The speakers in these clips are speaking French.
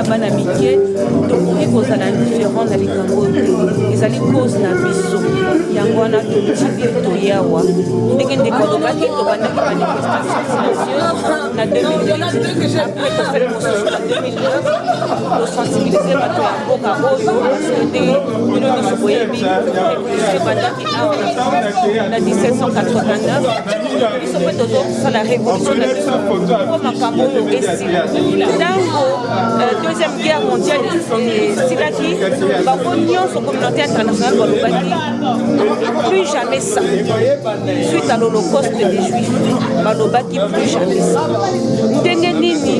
bana mike tokoki kozala différent na likambo ezali cause na biso yango wana totiki toyawa ndenge ndeko alobaki tobandaki manifestation silencieuse na 2008 après tofele mosusu na 2009 tosensibilize bato ya mboka oyo parce ndenge bino nyonso boyebi révolution ebandaki awa na 1789 biso mpe tozosala révolution na biso mpo makambo oyo esila ntango deuxième guerre mondiale esilaki bango nyonso communauté internationale balobaki plus jamais ça suite à l'holocauste des juifs balobaki plus jamais ça ndenge nini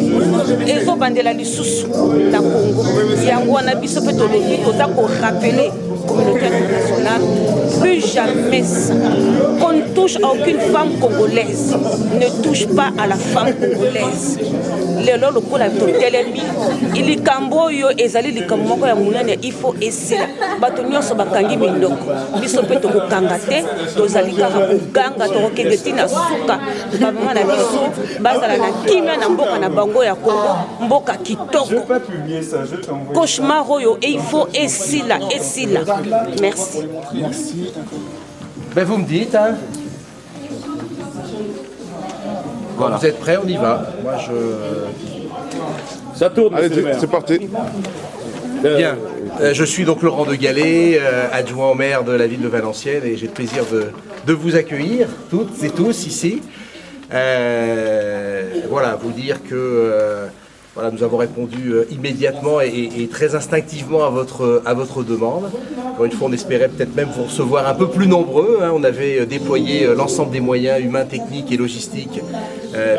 ezobandela lisusu na Congo yango wana biso mpe tolobi toza korapele communauté internationale plus jamais ça qu'on ne touche à aucune femme congolaise ne touche pas à la femme congolaise lelo lokola totelemi likambo oyo ezali likambo moko ya monene il faut esila bato nyonso bakangi mindoko biso mpe tokokanga te tozali kaka koganga tokokende ntina suka bamama na biso bazala na kimia na mboka na bango ya Congo mboka kitoko cauchemar oyo et il faut esila. Merci. Ben vous me dites, hein. Voilà. Vous êtes prêts, on y va. Moi Ça tourne. Allez, c'est parti. Bien. Je suis donc Laurent de Gallet, adjoint au maire de la ville de Valenciennes, et j'ai le plaisir de vous accueillir toutes et tous ici. Voilà, vous dire que voilà, nous avons répondu immédiatement et très instinctivement à votre demande. Encore une fois, on espérait peut-être même vous recevoir un peu plus nombreux. Hein. On avait déployé l'ensemble des moyens humains, techniques et logistiques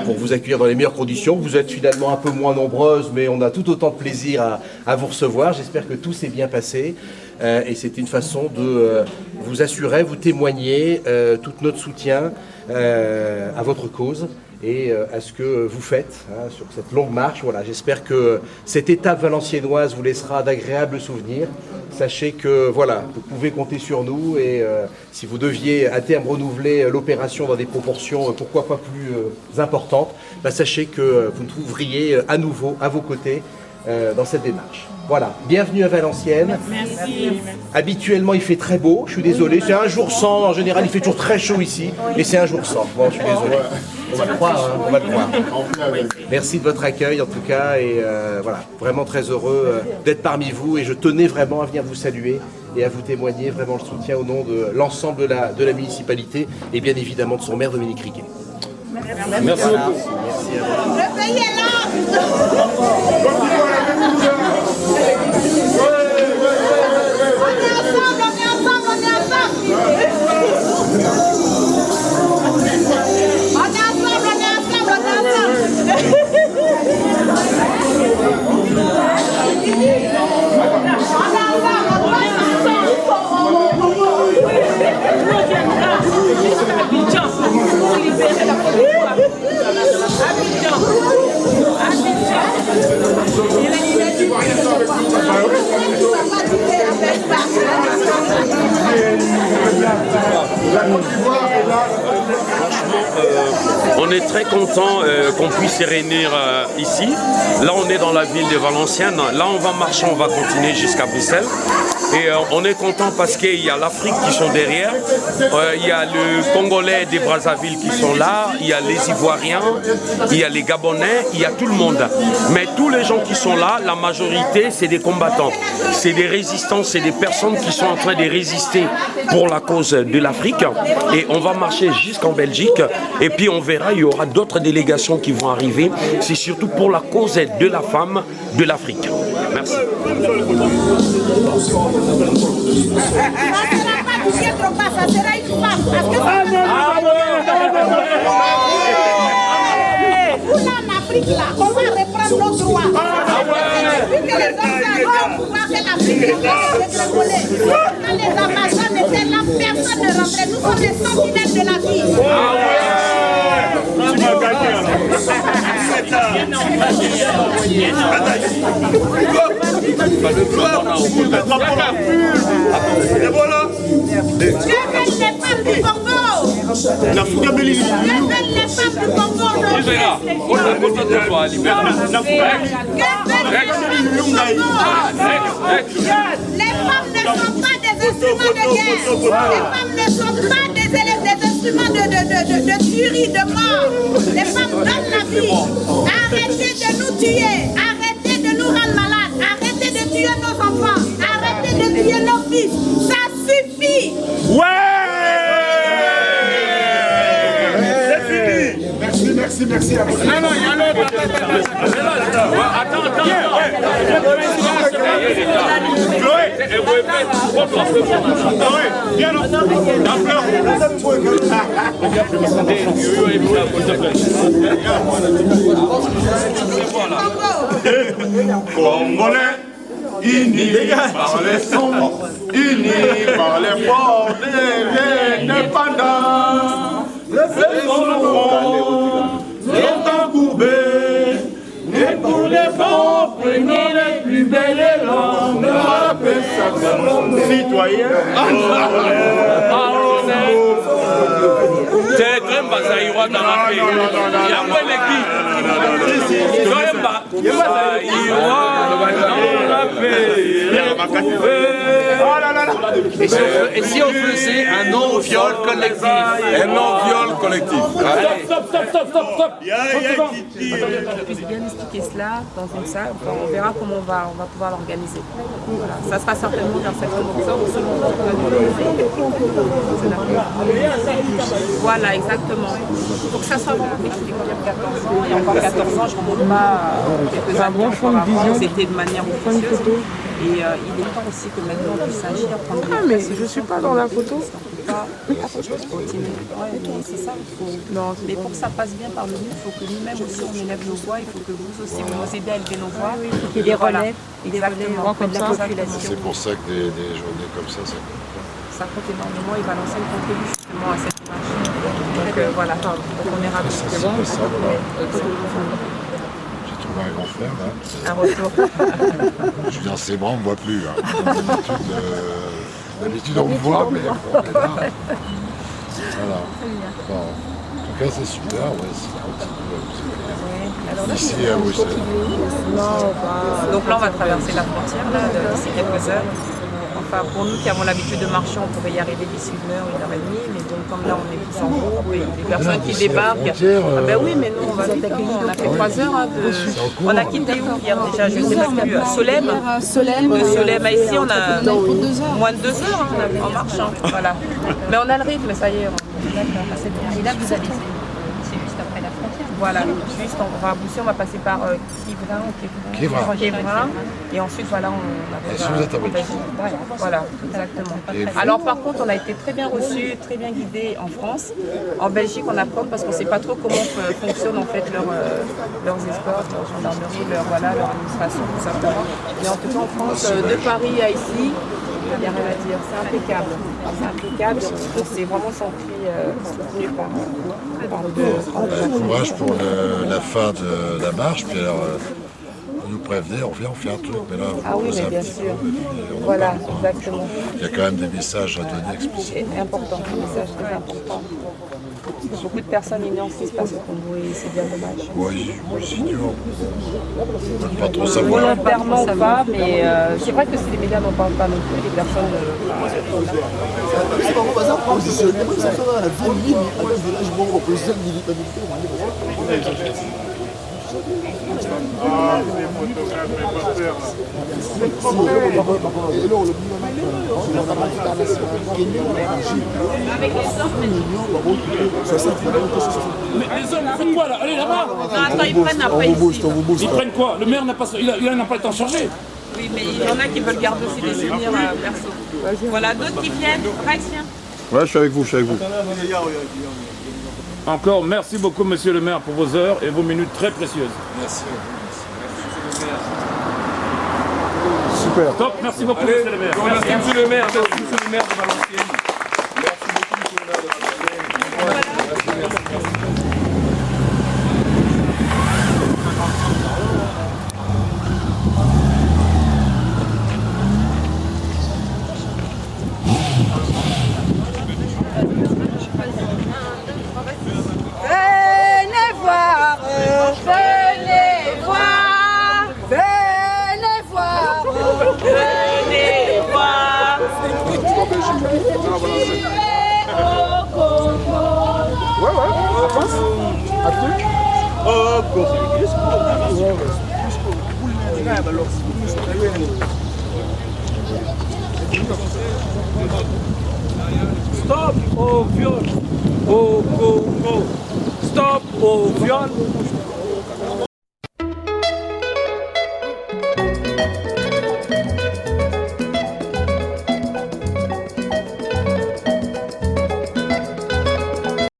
pour vous accueillir dans les meilleures conditions. Vous êtes finalement un peu moins nombreuses, mais on a tout autant de plaisir à vous recevoir. J'espère que tout s'est bien passé. Et c'est une façon de vous assurer, vous témoigner tout notre soutien à votre cause et à ce que vous faites hein, sur cette longue marche. Voilà, j'espère que cette étape valenciennoise vous laissera d'agréables souvenirs. Sachez que voilà, vous pouvez compter sur nous et si vous deviez à terme renouveler l'opération dans des proportions pourquoi pas plus importantes, bah, sachez que vous nous trouveriez à nouveau à vos côtés dans cette démarche. Voilà, bienvenue à Valenciennes. Merci. Habituellement, il fait très beau, je suis désolé. C'est un jour sans, en général, il fait toujours très chaud ici. Et c'est un jour sans. Bon, je suis désolé. On va le croire, hein, on va le croire. Merci de votre accueil, en tout cas. Et voilà, vraiment très heureux d'être parmi vous. Et je tenais vraiment à venir vous saluer et à vous témoigner vraiment le soutien au nom de l'ensemble de la municipalité et bien évidemment de son maire Dominique Riquet. Merci beaucoup. Merci à vous. Le pays est là. On est très content qu'on puisse se réunir ici. Là, on est dans la ville de Valenciennes. Là, on va marcher, on va continuer jusqu'à Bruxelles. Et on est content parce qu'il y a l'Afrique qui sont derrière. Il y a le Congolais des Brazzaville qui sont là. Il y a les Ivoiriens. Il y a les Gabonais. Il y a tout le monde. Mais tous les gens qui sont là, la majorité, c'est des combattants. C'est des résistants. C'est des personnes qui sont en train de résister pour la cause de l'Afrique. Et on va marcher jusqu'en Belgique. Et puis on verra, il y aura d'autres délégations qui vont arriver. C'est surtout pour la cause de la femme de l'Afrique. Merci. Ça sera une femme. Parce que en Afrique, là, on va reprendre nos droits. Vu que les hommes vont pouvoir faire l'Afrique, quand les Amazones étaient là, personne ne rentrait. Nous sommes les sentinelles de la vie. Tu m'as gagné. Et voilà. Je veux les femmes du Congo. les femmes du Congo Les femmes ne sont pas des instruments de guerre. Les femmes ne sont pas des instruments de tuerie, de mort. Les femmes donnent la vie. Arrêtez de nous tuer. Arrêtez de nous rendre malades. Arrêtez de tuer nos enfants. Arrêtez de tuer nos fils. Ça suffit. Ouais! Merci à vous. Non, il y a l'autre. Attends. Chloé, viens là. Congolais, unis par les sons, unis par les forts des indépendants. Laissons le monde, longtemps courbé, et pour les bons, prenons les plus belles langues. Rappelle ça, citoyens. C'est très basaïrois dans la paix. Il y a quoi l'équipe? Et si on faisait un non-viol collectif? Un non-viol collectif. Stop. On puisse bien expliquer cela dans une salle. Enfin, on verra comment on va pouvoir l'organiser. Voilà. Ça sera certainement vers septembre octobre selon Voilà, exactement. Pour que ça soit vraiment effectif, 14 ans, et encore 14 ans, je ne remonte pas quelques années encore avant, c'était de manière officieuse. Et il est temps aussi que maintenant on puisse agir. Mais je ne suis pas dans la photo. C'est ça, mais pour que ça passe bien par le nous, il faut que nous-mêmes aussi on élève nos voix, il faut que vous aussi vous nous aidez à élever nos voix. Il y ait des relais, exactement, comme ça. C'est pour ça que des journées comme ça compte. Ça compte énormément, il va lancer une contribue justement à cette image. Donc voilà, donc on est ravis. C'est bon, ça va. J'ai trouvé un grand frère là. Un retour. Je suis dans ses bras, on ne me voit plus. Hein. D'habitude on me voit, mais on est là. Voilà. Bon. En tout cas c'est super, ouais, c'est continue. Ici à Bruxelles. Donc là on va traverser la frontière là, d'ici quelques heures. Enfin pour nous qui avons l'habitude de marcher, on pourrait y arriver d'ici 1h30, mais donc comme là on est tous en groupe et les personnes qui débarquent. Ah ben oui, mais nous on va vite, on a fait 3 heures. On a quitté où hier déjà, je ne sais pas plus, Solem. De Solem à ici on a moins de 2 heures en marchant. Voilà. Mais on a le rythme, ça y est. Et là vous allez, c'est juste après la frontière. Voilà, juste on va pousser, on va passer par Kivrin, et ensuite voilà on Et si vous êtes en Belgique. Voilà, exactement. Alors par contre on a été très bien reçus, très bien guidés en France. En Belgique on apprend parce qu'on ne sait pas trop comment fonctionnent en fait leurs escortes, leur gendarmerie, leur administration tout simplement. Mais en tout cas en France, de Paris à ici, il n'y a rien à dire, c'est impeccable. C'est impeccable, on s'est vraiment senti soutenu par Courage pour la fin de la marche, puis alors on nous prévenait, on vient, on fait un truc, mais là ah oui, mais bien sûr. Voilà, exactement. Il y a quand même des messages à donner explicitement. C'est important, des messages très importants. Beaucoup de personnes ignorent ce qui se passe au Congo et c'est bien dommage. Oui, c'est dur. On ne peut pas trop savoir. Volontairement pas, mais c'est vrai que si les médias n'en parlent pas non plus, les personnes... Mais les hommes, vous faites quoi là? Allez là-bas. Attends, ils prennent après ici. Ils prennent quoi? Le maire n'a pas le temps de charger. Oui, mais il y en a qui veulent garder aussi des souvenirs perso. Voilà, d'autres qui viennent. Rex, viens. Ouais, je suis avec vous, Encore, merci beaucoup, monsieur le maire, pour vos heures et vos minutes très précieuses. Merci. Super. Top, merci beaucoup, monsieur le maire. Merci, monsieur le maire. Merci, monsieur le maire de Valenciennes. Merci beaucoup, monsieur le maire de Valenciennes. penses? À tout? Stop au viol au Congo. Stop au viol